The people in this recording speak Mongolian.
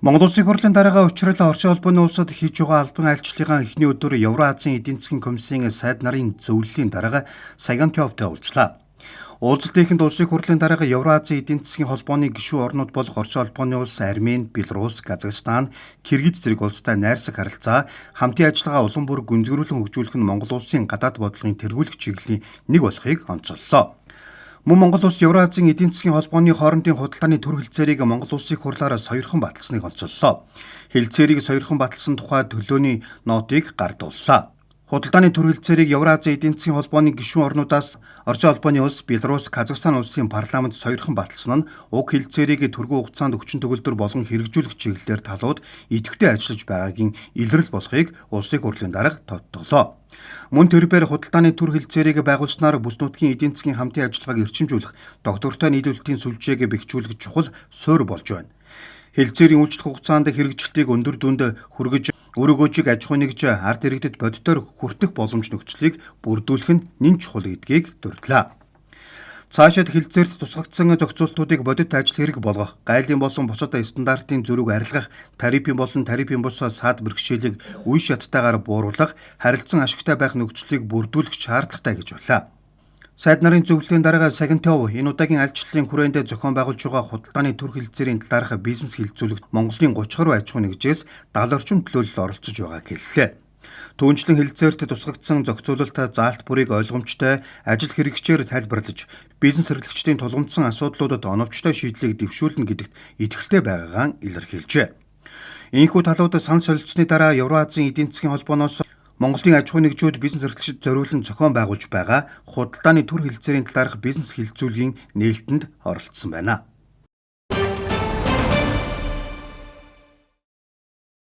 Монгол Улсын хурлын дараагаар учрал Орос улбаны улсад хийж байгаа албан айлчлалын эхний өдөр Евразийн эдийн засгийн комиссийн сайд нарын зөвлөлийн дараагаар Саяхан Товтой уулзлаа. Уулзалтынханд Улсын хурлын дараагаар Евразийн эдийн засгийн холбооны гишүүн орнууд болох Орос улбаны улс, Армени, Беларусь, Казахстан, Киргиз зэрэг улстай найрсаг харилцаа, хамтын ажиллагаа улам бүр гүнзгийрүүлэн хөгжүүлэх нь Монгол Улсын гадаад бодлогын тэргүүлэх чиглэлийн нэг болохыг онцоллоо. Мөн Монгол Улс Евразийн эдийн засгийн холбооны хоорондын худалдааны төр хэлцээрийг Монгол Улсын хурлаараа сойрхон баталсныг онцоллоо. Хэлцээрийг сойрхон баталсан тухай төлөөний нотыг гардууллаа. Худалдааны төр хэлцээрийг Евразийн эдийн засгийн холбооны гишүүн орнуудаас Орос улбаны улс, Беларусь, Казахстан улсын парламент сойрхон баталсан нь уг хэлцээрийг түргэн хугацаанд хүчин төгөлдөр болгон хэрэгжүүлэх чиглэлээр талууд идэвхтэй ажиллаж байгаагийн илрэл болохыг Улсын хурлын дарга тодтоглоо. Мөн тэрбээр худалдааны төр хэлцээрийг байгуулснаар бүс нутгийн эдийн засгийн хамтын ажиллагааг эрчимжүүлэх, доктортой нийлүүлэлтийн сүлжээг бэхжүүлэх чухал суурь болж байна. Хэлцээрийн үйлчлэх хугацаанд хэрэгжилтийг өндөр дүнд хүргэж, өрөөгөөжийг аж ахуй нэгж ард иргэдэд бодитоор хүртэх боломж нөхцөлийг бүрдүүлэх нь нэн чухал гэдгийг дурдлаа. Цаашид хэлцээрт тусгагдсан зохицуултуудыг бодит ажил хэрэг болгох, гайлын болон бусад стандартын зөрүүг арилгах, тарифын болон тарифын бус саад бэрхшээлийг үе шаттайгаар бууруулах, харилцан ашигтай байх нөхцөлийг бүрдүүлэх шаардлагатай гэж байлаа. Сайд нарын зөвлөлийн дараагаар Саяхан Тов энэ удаагийн альчлалын хүрээнд зохион байгуулж байгаа худалдааны төр хэлцээрийн талаарх бизнес хилцүүлэгт Монголын 30 гаруй аж ахуй нэгжээс 70 орчим төлөөлөл оролцож байгааг хэллээ. Түүнчлэн хэлцээрт тусгагдсан зохицуулалт заалт бүрийг ойлгомжтой ажил хэрэгчээр тайлбарлаж, бизнес эрхлэгчдийн тулгымдсан асуудлуудад оновчтой шийдлийг дэвшүүлнэ гэдэгт итгэлтэй байгаагаа илэрхийлжээ. Ийхүү талууд санал солилцсны дараа Евразийн эдийн засгийн холбооноос Монголын аж ахуй нэгжүүд бизнес эрхлэгчид зориулан зохион байгуулж байгаа худалдааны төр хэлцээрийн талаарх бизнес хилцүүлгийн нээлтэнд оролцсон байна.